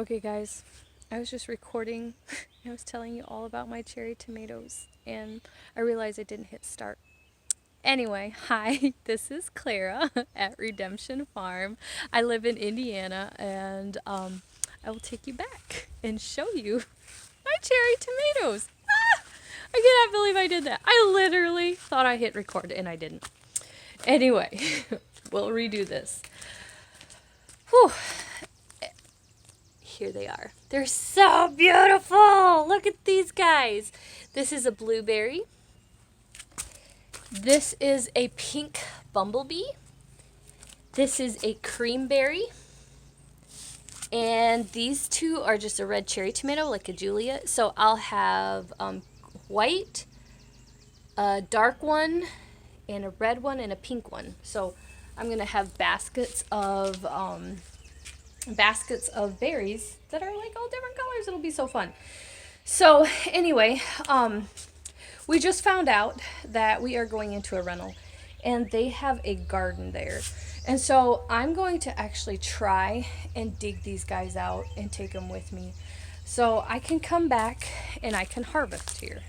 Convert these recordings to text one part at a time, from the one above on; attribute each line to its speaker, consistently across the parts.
Speaker 1: Okay, guys, I was just recording. I was telling you all about my cherry tomatoes, and I realized I didn't hit start. Anyway, hi, this is Clara at Redemption Farm. I live in Indiana, and I will take you back and show you my cherry tomatoes. I cannot believe I did that. I literally thought I hit record, and I didn't. Anyway, we'll redo this. Whew. Here they are. They're so beautiful. Look at these guys. This is a blueberry. This is a pink bumblebee. This is a creamberry. And these two are just a red cherry tomato, like a Juliet. So I'll have white, a dark one, and a red one, and a pink one. So I'm going to have baskets of berries that are like all different colors. It'll be so fun. So anyway, we just found out that we are going into a rental and they have a garden there. And so I'm going to actually try and dig these guys out and take them with me. So I can come back and I can harvest here.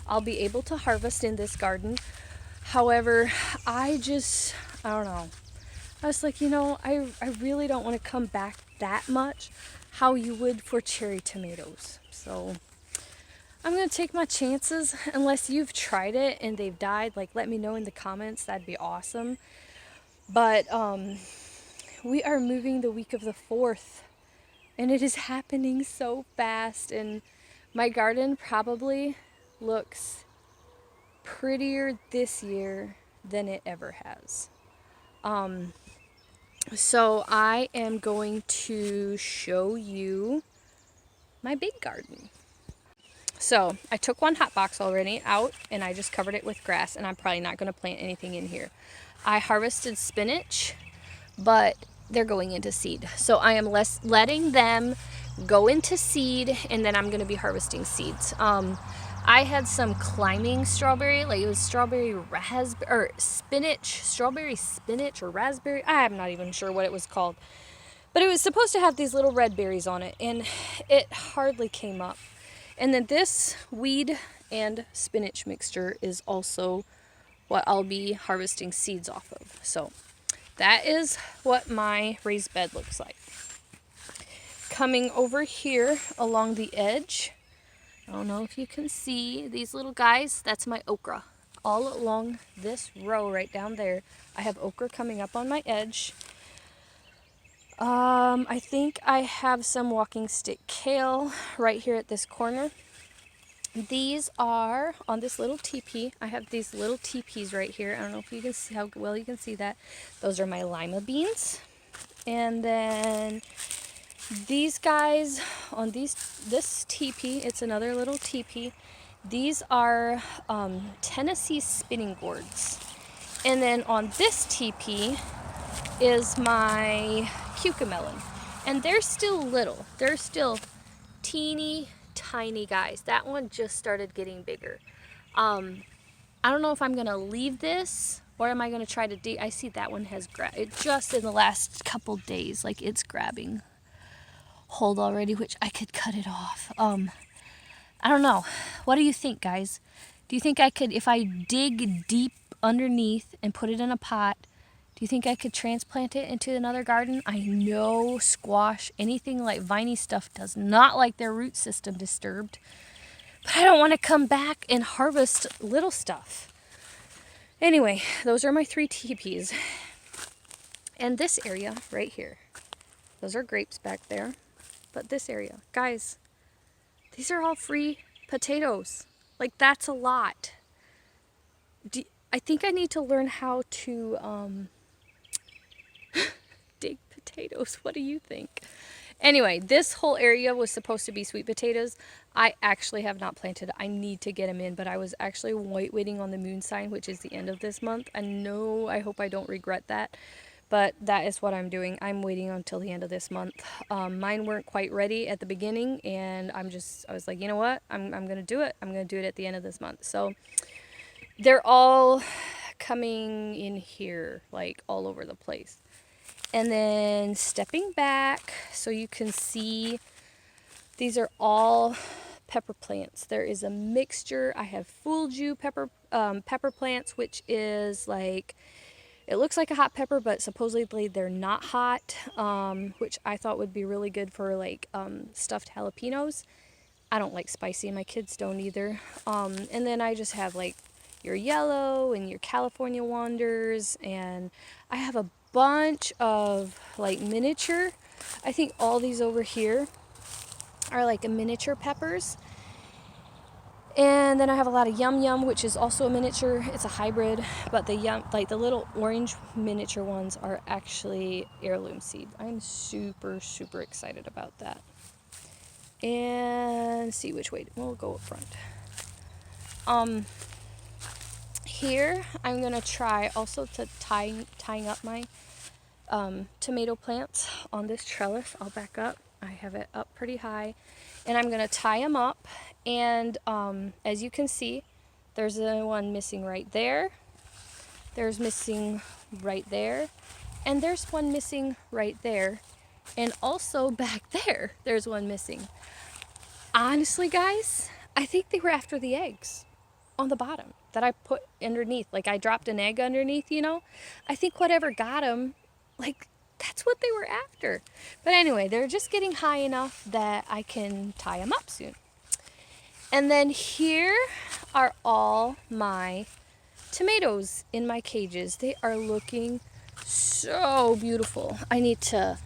Speaker 1: I'll be able to harvest in this garden. However, I don't know. I was like, I really don't want to come back that much how you would for cherry tomatoes. So I'm going to take my chances. Unless you've tried it and they've died, like let me know in the comments. That'd be awesome. But we are moving the week of the 4th and it is happening so fast, and my garden probably looks prettier this year than it ever has. So I am going to show you my big garden. So I took one hot box already out and I just covered it with grass, and I'm probably not going to plant anything in here. I harvested spinach, but they're going into seed. So I am letting them go into seed, and then I'm going to be harvesting seeds. I had some climbing strawberry, like it was strawberry raspberry or spinach, strawberry spinach or raspberry. I'm not even sure what it was called. But it was supposed to have these little red berries on it, and it hardly came up. And then this weed and spinach mixture is also what I'll be harvesting seeds off of. So that is what my raised bed looks like. Coming over here along the edge, I don't know if you can see these little guys, that's my okra. All along this row right down there, I have okra coming up on my edge. I think I have some walking stick kale right here at this corner. These are on this little teepee. I have these little teepees right here. I don't know if you can see how well you can see that. Those are my lima beans. And then these guys on this teepee, it's another little teepee. These are Tennessee spinning gourds. And then on this teepee is my cucamelon, and they're still little. They're still teeny tiny guys. That one just started getting bigger. I don't know if I'm gonna leave this or am I gonna try to I see that one has it just in the last couple days, like it's grabbing hold already, which I could cut it off. I don't know. What do you think, guys? Do you think I could, if I dig deep underneath and put it in a pot, do you think I could transplant it into another garden? I know squash, anything like viney stuff, does not like their root system disturbed. But I don't want to come back and harvest little stuff. Anyway, those are my 3 teepees. And this area right here, those are grapes back there. But this area, guys, these are all free potatoes. Like, that's a lot. I think I need to learn how to dig potatoes. What do you think? Anyway, this whole area was supposed to be sweet potatoes. I actually have not planted. I need to get them in, but I was actually waiting on the moon sign, which is the end of this month. I hope I don't regret that, but that is what I'm doing. I'm waiting until the end of this month. Mine weren't quite ready at the beginning, and I was like, you know what? I'm going to do it. I'm going to do it at the end of this month. So they're all coming in here, like all over the place. And then stepping back so you can see These are all pepper plants. There is a mixture. I have Fulju pepper plants, which is like, it looks like a hot pepper, but supposedly they're not hot, which I thought would be really good for like stuffed jalapenos. I don't like spicy. My kids don't either. And then I just have like your yellow and your California Wonders, and I have a bunch of like miniature. I think all these over here are like a miniature peppers. And then I have a lot of Yum Yum, which is also a miniature. It's a hybrid, but the like the little orange miniature ones are actually heirloom seed. I'm super, super excited about that. And see which way we'll go up front. Here I'm gonna try also to tying up my tomato plants on this trellis. I'll back up. I have it up pretty high, and I'm gonna tie them up. And as you can see, there's one missing right there. There's missing right there, and there's one missing right there, and also back there, there's one missing. Honestly, guys, I think they were after the eggs on the bottom that I put underneath. Like I dropped an egg underneath, you know? I think whatever got them, like that's what they were after. But anyway, they're just getting high enough that I can tie them up soon. And then here are all my tomatoes in my cages. They are looking so beautiful. I need to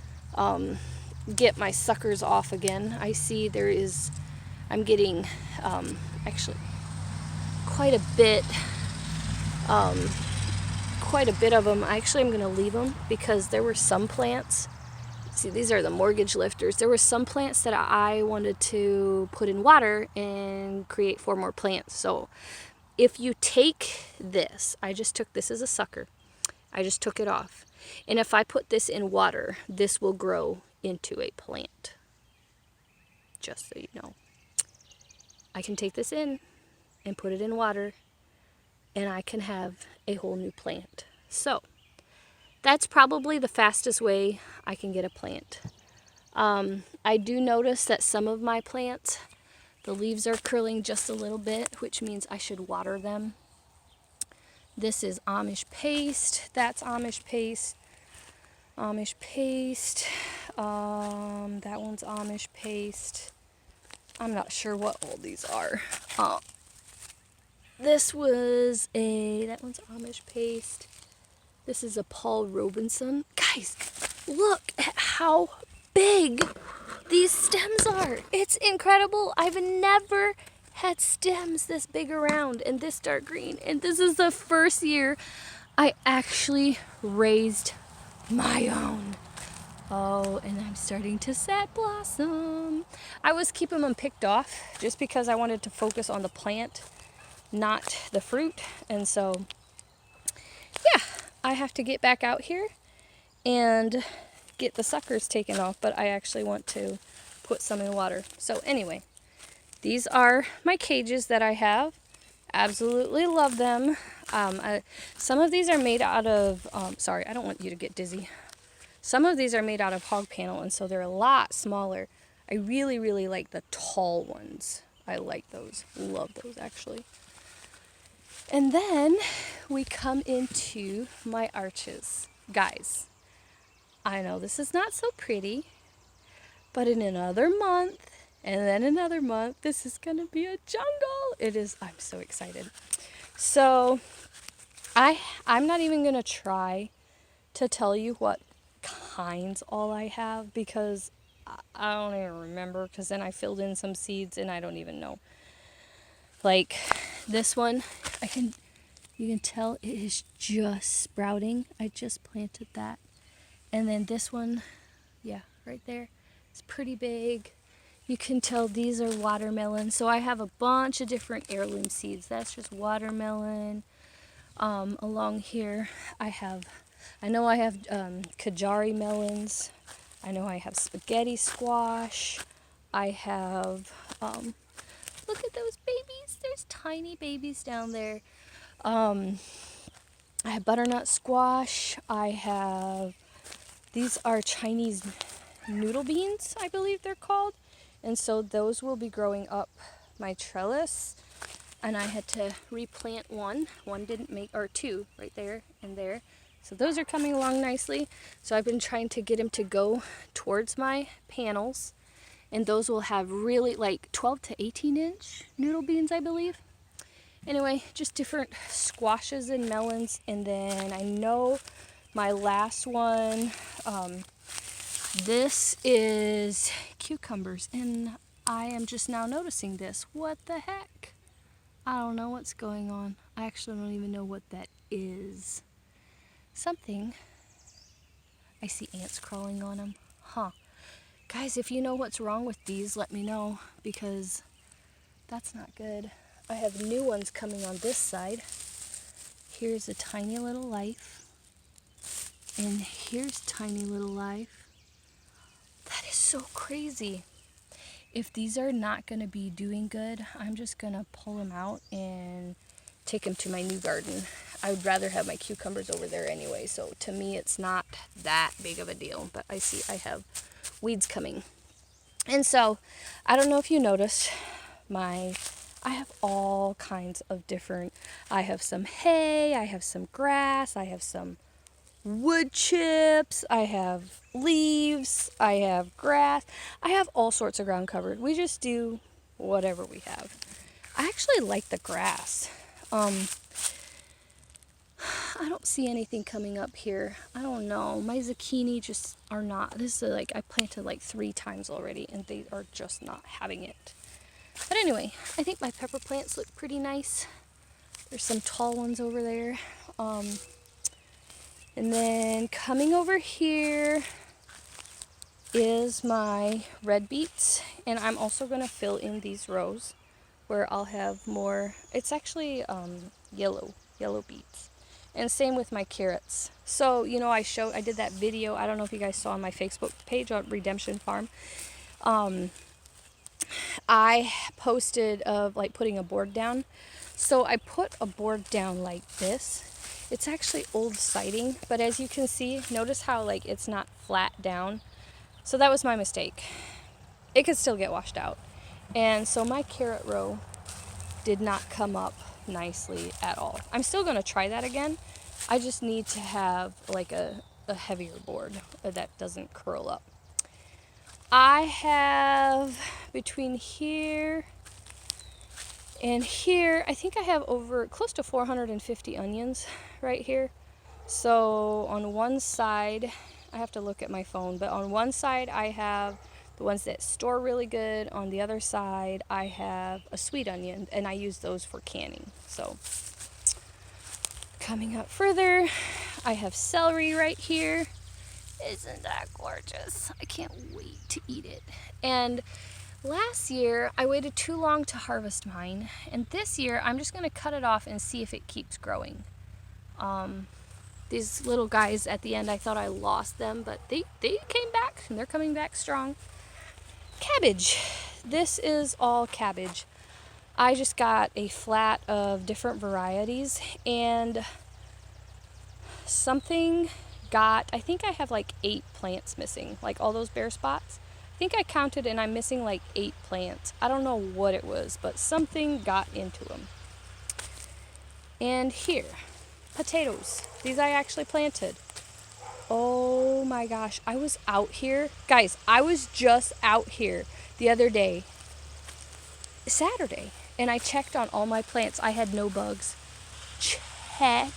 Speaker 1: get my suckers off again. I see I'm getting actually quite a bit of them. Actually, I'm going to leave them because there were some plants. See, these are the mortgage lifters. There were some plants that I wanted to put in water and create 4 more plants. So if you take this, I just took this as a sucker. I just took it off. And if I put this in water, this will grow into a plant. Just so you know. I can take this in and put it in water, and I can have a whole new plant. So that's probably the fastest way I can get a plant. I do notice that some of my plants, the leaves are curling just a little bit, which means I should water them. This is Amish paste. That's Amish paste. Amish paste. That one's Amish paste. I'm not sure what all these are. That one's Amish paste. This is a Paul Robinson. Guys, look at how big these stems are. It's incredible. I've never had stems this big around and this dark green. And this is the first year I actually raised my own. Oh, and I'm starting to set blossom. I was keeping them picked off just because I wanted to focus on the plant, not the fruit. And so, yeah, I have to get back out here and get the suckers taken off, but I actually want to put some in water. So anyway, these are my cages that I have. Absolutely love them. Some of these are made out of, sorry, I don't want you to get dizzy. Some of these are made out of hog panel, and so they're a lot smaller. I really, really like the tall ones. I like those. Love those, actually. And then we come into my arches. Guys, I know this is not so pretty, but in another month, and then another month, this is going to be a jungle. It is. I'm so excited. So I'm not even going to try to tell you what kinds all I have, because I don't even remember, because then I filled in some seeds and I don't even know. Like this one, you can tell it is just sprouting. I just planted that. And then this one, yeah, right there, it's pretty big. You can tell these are watermelon. So I have a bunch of different heirloom seeds. That's just watermelon. Along here, I know I have Kajari melons. I know I have spaghetti squash. I have, look at those babies. There's tiny babies down there. I have butternut squash. These are Chinese noodle beans, I believe they're called. And so those will be growing up my trellis. And I had to replant one. One didn't make, or two right there and there. So those are coming along nicely. So I've been trying to get them to go towards my panels. And those will have really like 12 to 18 inch noodle beans, I believe. Anyway, just different squashes and melons. And then I know my last one, this is cucumbers. And I am just now noticing this. What the heck? I don't know what's going on. I actually don't even know what that is. Something. I see ants crawling on them. Huh. Guys, if you know what's wrong with these, let me know, because that's not good. I have new ones coming on this side. Here's a tiny little life. And here's tiny little life. That is so crazy. If these are not going to be doing good, I'm just going to pull them out and take them to my new garden. I would rather have my cucumbers over there anyway, so to me it's not that big of a deal. But I see I have weeds coming. And so, I don't know if you noticed, I have all kinds of different, I have some hay, I have some grass, I have some wood chips, I have leaves, I have grass, I have all sorts of ground covered. We just do whatever we have. I actually like the grass. I don't see anything coming up here. I don't know. My zucchini just are not. This is like, I planted like 3 times already and they are just not having it. But anyway, I think my pepper plants look pretty nice. There's some tall ones over there. And then coming over here is my red beets. And I'm also going to fill in these rows where I'll have more. It's actually yellow beets. And same with my carrots. So, you know, I did that video. I don't know if you guys saw on my Facebook page on Redemption Farm. I posted of like putting a board down. So I put a board down like this. It's actually old siding, but as you can see, notice how like it's not flat down. So that was my mistake. It could still get washed out. And so my carrot row did not come up nicely at all. I'm still going to try that again. I just need to have like a heavier board that doesn't curl up. I have between here and here, I think I have over close to 450 onions right here. So on one side, I have to look at my phone, but on one side I have the ones that store really good. On the other side, I have a sweet onion, and I use those for canning. So, coming up further, I have celery right here. Isn't that gorgeous? I can't wait to eat it. And last year, I waited too long to harvest mine. And this year, I'm just going to cut it off and see if it keeps growing. These little guys at the end, I thought I lost them, but they came back, and they're coming back strong. Cabbage. This is all cabbage. I just got a flat of different varieties, and something got, I think I have like 8 plants missing, like all those bare spots. I think I counted and I'm missing like 8 plants. I don't know what it was, but something got into them. And here, potatoes. These I actually planted. Oh my gosh, I was out here. Guys, I was just out here the other day, Saturday, and I checked on all my plants. I had no bugs. Check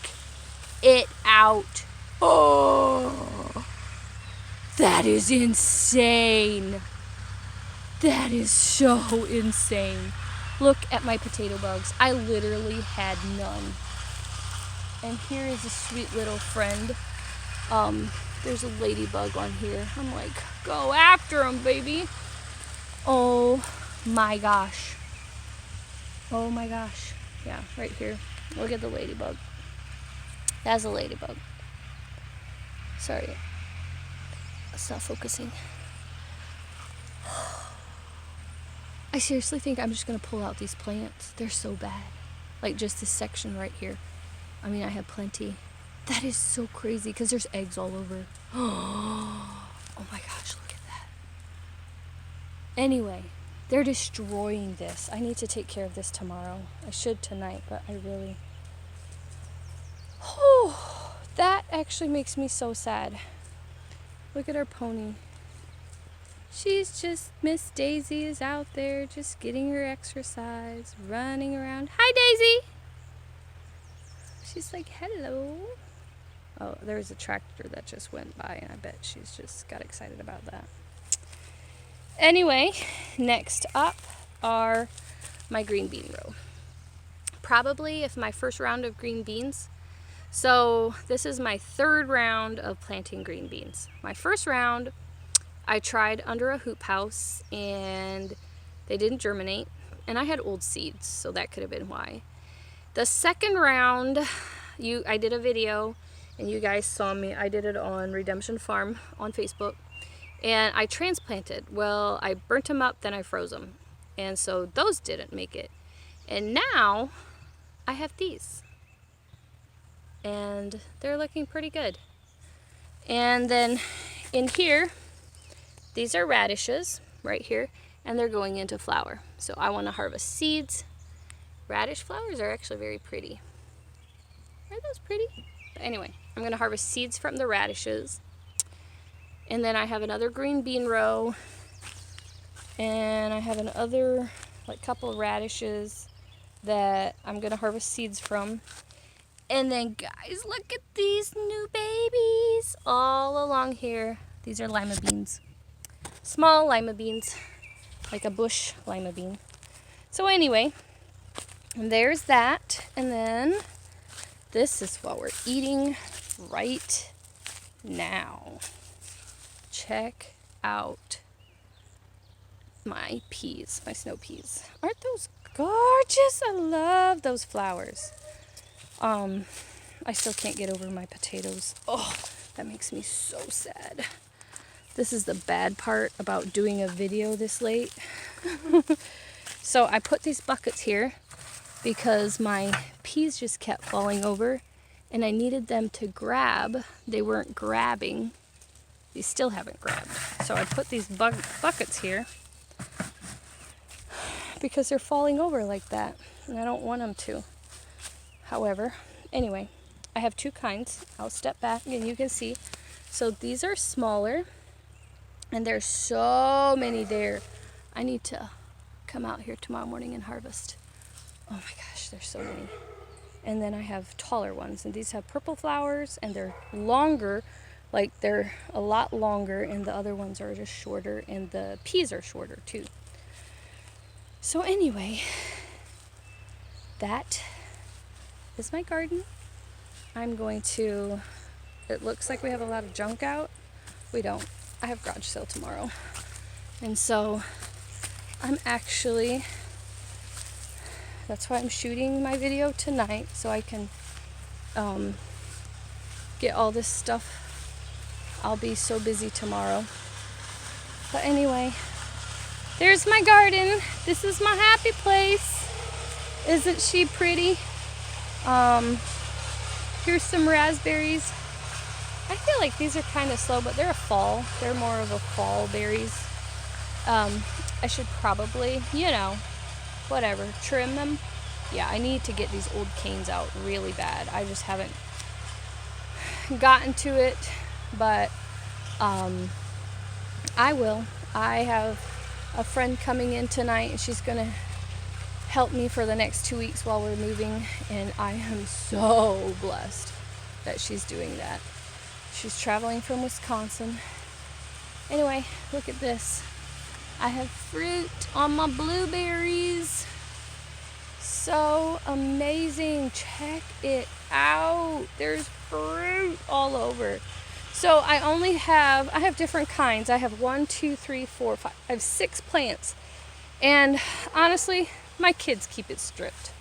Speaker 1: it out. Oh, that is insane. That is so insane. Look at my potato bugs. I literally had none. And here is a sweet little friend. There's a ladybug on here. I'm like, go after him, baby. Oh my gosh. Oh my gosh. Yeah, right here. Look at the ladybug. That's a ladybug. Sorry. It's not focusing. I seriously think I'm just going to pull out these plants. They're so bad. Like just this section right here. I mean, I have plenty. That is so crazy because there's eggs all over. Oh my gosh, look at that. Anyway, They're destroying this. I need to take care of this tomorrow. I should tonight, but I really... Oh, that actually makes me so sad. Look at our pony. She's just, Miss Daisy is out there just getting her exercise, running around. Hi, Daisy! She's like, hello. Oh, there's a tractor that just went by, and I bet she's just got excited about that. Anyway, next up are my green bean row. Probably if my first round of green beans. So this is my third round of planting green beans. My first round, I tried under a hoop house and they didn't germinate, and I had old seeds, so that could have been why. The second round, I did a video and you guys saw me. I did it on Redemption Farm on Facebook, and I transplanted. Well, I burnt them up, then I froze them, and so those didn't make it. And now I have these, and they're looking pretty good. And then in here, these are radishes right here, and they're going into flower. So I want to harvest seeds. Radish flowers are actually very pretty. Are those pretty? But anyway, I'm going to harvest seeds from the radishes. And then I have another green bean row, and I have another couple of radishes that I'm going to harvest seeds from. And then guys, look at these new babies all along here. These are lima beans. Small lima beans, like a bush lima bean. So anyway, there's that. And then this is what we're eating right now. Check out my peas, my snow peas. Aren't those gorgeous? I love those flowers. I still can't get over my potatoes. Oh, that makes me so sad. This is the bad part about doing a video this late. So I put these buckets here because my peas just kept falling over and I needed them to grab. They weren't grabbing. They still haven't grabbed. So I put these buckets here because they're falling over like that, and I don't want them to. However, anyway, I have two kinds. I'll step back and you can see. So these are smaller, and there's so many there. I need to come out here tomorrow morning and harvest. Oh my gosh, there's so many. And then I have taller ones, and these have purple flowers, and they're longer, like they're a lot longer, and the other ones are just shorter, and the peas are shorter too. So anyway, that is my garden. I'm going to, it looks like we have a lot of junk out. We don't. I have garage sale tomorrow. And so I'm actually, that's why I'm shooting my video tonight, so I can get all this stuff. I'll be so busy tomorrow. But anyway, there's my garden. This is my happy place. Isn't she pretty? Here's some raspberries. I feel like these are kind of slow, but they're a fall. They're more of a fall berries. I should probably, whatever, trim them. Yeah, I need to get these old canes out really bad. I just haven't gotten to it, but I will. I have a friend coming in tonight, and she's going to help me for the next 2 weeks while we're moving, and I am so blessed that she's doing that. She's traveling from Wisconsin. Anyway, look at this. I have fruit on my blueberries. So amazing. Check it out. There's fruit all over. So I have different kinds. I have 1, 2, 3, 4, 5. I have 6 plants. And honestly, my kids keep it stripped.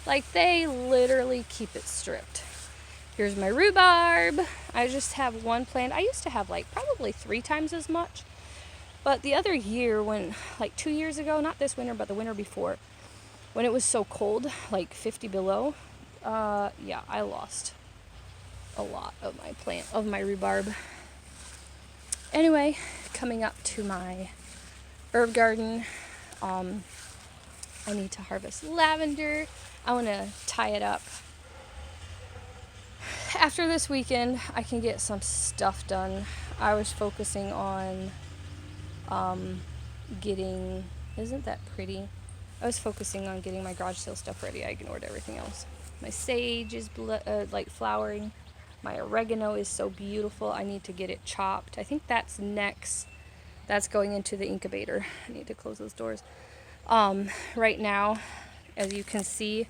Speaker 1: Like, they literally keep it stripped. Here's my rhubarb. I just have 1 plant. I used to have probably 3 times as much. But the other year, when 2 years ago, not this winter, but the winter before, when it was so cold, 50 below, I lost a lot of my rhubarb. Anyway, coming up to my herb garden, I need to harvest lavender. I want to tie it up. After this weekend, I can get some stuff done. I was focusing on getting, isn't that pretty? I was focusing on getting my garage sale stuff ready. I ignored everything else. My sage is like flowering. My oregano is so beautiful. I need to get it chopped. I think that's next. That's going into the incubator. I need to close those doors. Right now, as you can see,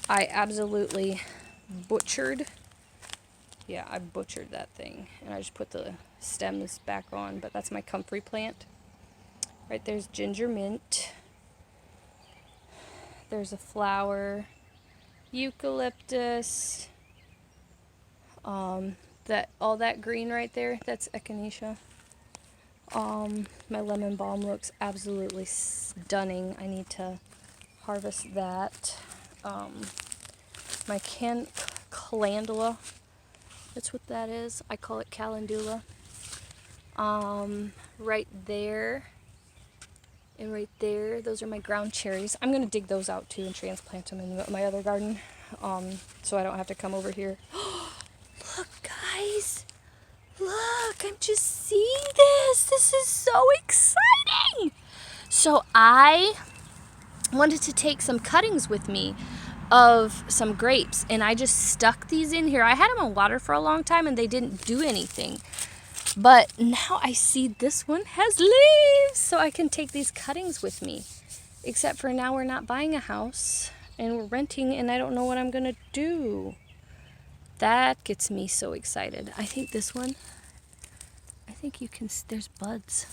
Speaker 1: I absolutely butchered. Yeah, I butchered that thing. And I just put the stems back on, but that's my comfrey plant. Right there's ginger mint. There's a flower. Eucalyptus. That all that green right there, that's echinacea. My lemon balm looks absolutely stunning. I need to harvest that. My calendula, that's what that is. I call it calendula. Right there and right there, those are my ground cherries. I'm gonna dig those out too and transplant them in my other garden, so I don't have to come over here. Look, guys. Look, I'm just seeing this. This is so exciting. So I wanted to take some cuttings with me of some grapes, and I just stuck these in here. I had them in water for a long time and they didn't do anything. But now I see this one has leaves, so I can take these cuttings with me. Except for now we're not buying a house and we're renting, and I don't know what I'm gonna do. That gets me so excited. I think this one, I think you can, there's buds.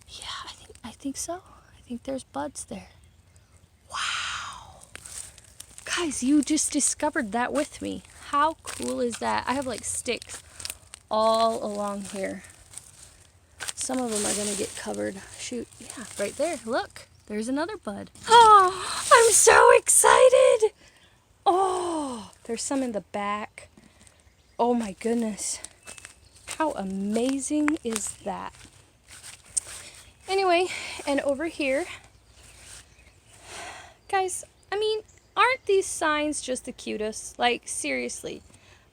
Speaker 1: Yeah, I think so. I think there's buds there. Wow. Guys, you just discovered that with me. How cool is that? I have like sticks all along here. Some of them are gonna get covered. Shoot, yeah, right there. Look, there's another bud. Oh, I'm so excited. Oh, there's some in the back. Oh my goodness. How amazing is that? Anyway, and over here, guys, I mean, aren't these signs just the cutest? Like, seriously.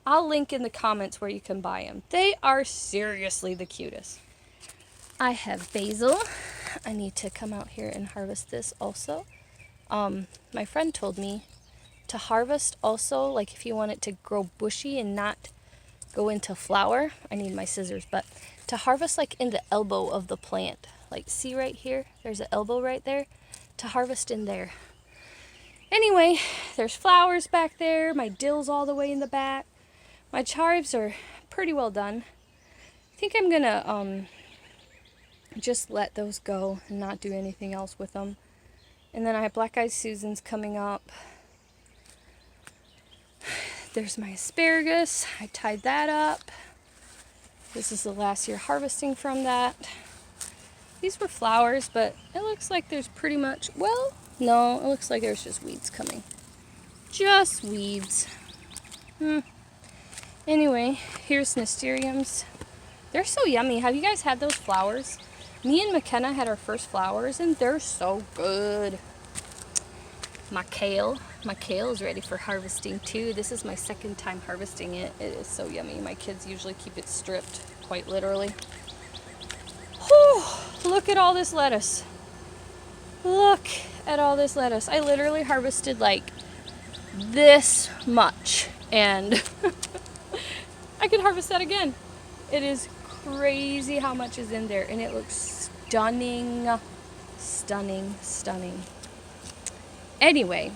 Speaker 1: I'll link in the comments where you can buy them. They are seriously the cutest. I have basil. I need to come out here and harvest this also. My friend told me to harvest also, like if you want it to grow bushy and not go into flower. I need my scissors, but to harvest like in the elbow of the plant. Like, see right here? There's an elbow right there. To harvest in there. Anyway, there's flowers back there. My dill's all the way in the back. My chives are pretty well done. I think I'm gonna just let those go and not do anything else with them. And then I have Black Eyed Susans coming up. There's my asparagus. I tied that up. This is the last year harvesting from that. These were flowers, but it looks like there's pretty much, well, no, it looks like there's just weeds coming. Just weeds. Anyway, here's nasturtiums. They're so yummy. Have you guys had those flowers? Me and McKenna had our first flowers, and they're so good. My kale. My kale is ready for harvesting too. This is my second time harvesting it. It is so yummy. My kids usually keep it stripped, quite literally. Whew, look at all this lettuce. Look at all this lettuce. I literally harvested like this much, and I could harvest that again. It is crazy how much is in there, and it looks stunning, stunning, stunning. Anyway,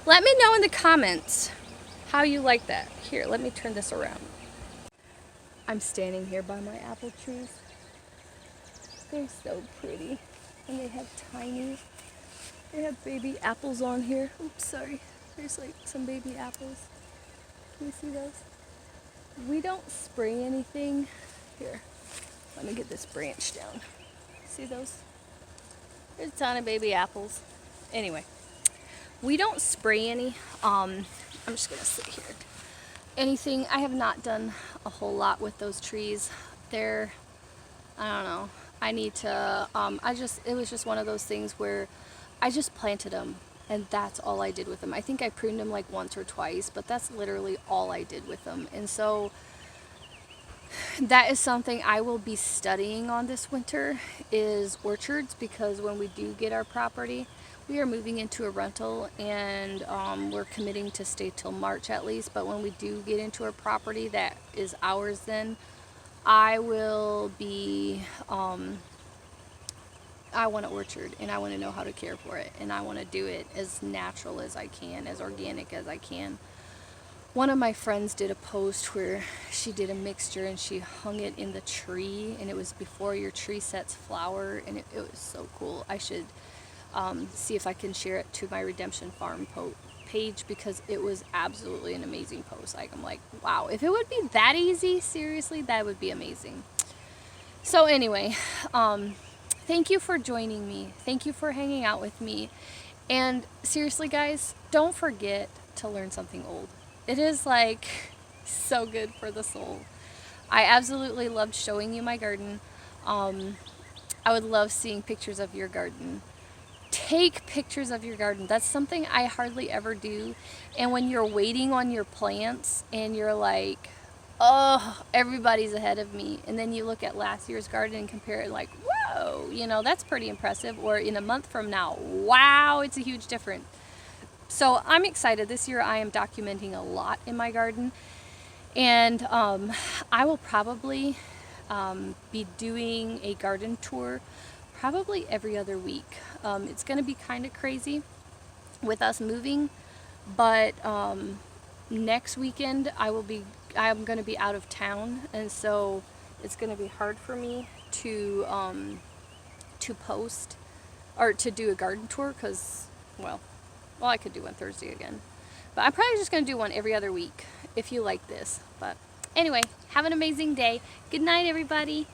Speaker 1: let me know in the comments how you like that. Here, let me turn this around. I'm standing here by my apple trees. They're so pretty, and they have baby apples on here. Oops, sorry. There's like some baby apples. Can you see those? We don't spray anything. Here, let me get this branch down. See those? There's a ton of baby apples. Anyway, we don't spray any. I'm just gonna sit here. Anything, I have not done a whole lot with those trees. They're, I don't know. I need to, it was just one of those things where I just planted them and that's all I did with them. I think I pruned them like once or twice, but that's literally all I did with them. And so that is something I will be studying on this winter, is orchards, because when we do get our property, we are moving into a rental, and we're committing to stay till March at least. But when we do get into our property that is ours, then I will be I want an orchard, and I want to know how to care for it, and I want to do it as natural as I can, as organic as I can. One of my friends did a post where she did a mixture and she hung it in the tree, and it was before your tree sets flower, and it was so cool. I should see if I can share it to my Redemption Farm page, because it was absolutely an amazing post. Like, I'm like, wow, if it would be that easy, seriously, that would be amazing. So anyway, thank you for joining me. Thank you for hanging out with me. And seriously, guys, don't forget to learn something old. It is like so good for the soul. I absolutely loved showing you my garden. I would love seeing pictures of your garden. Take pictures of your garden. That's something I hardly ever do. And when you're waiting on your plants and you're like, oh, everybody's ahead of me, and then you look at last year's garden and compare it, like, whoa, you know, that's pretty impressive. Or in a month from now, wow, it's a huge difference. So I'm excited. This year I am documenting a lot in my garden, and I will probably be doing a garden tour probably every other week. It's going to be kind of crazy with us moving, but next weekend I'm going to be out of town, and so it's going to be hard for me to post or to do a garden tour, because, well, I could do one Thursday again. But I'm probably just going to do one every other week if you like this. But anyway, have an amazing day. Good night, everybody.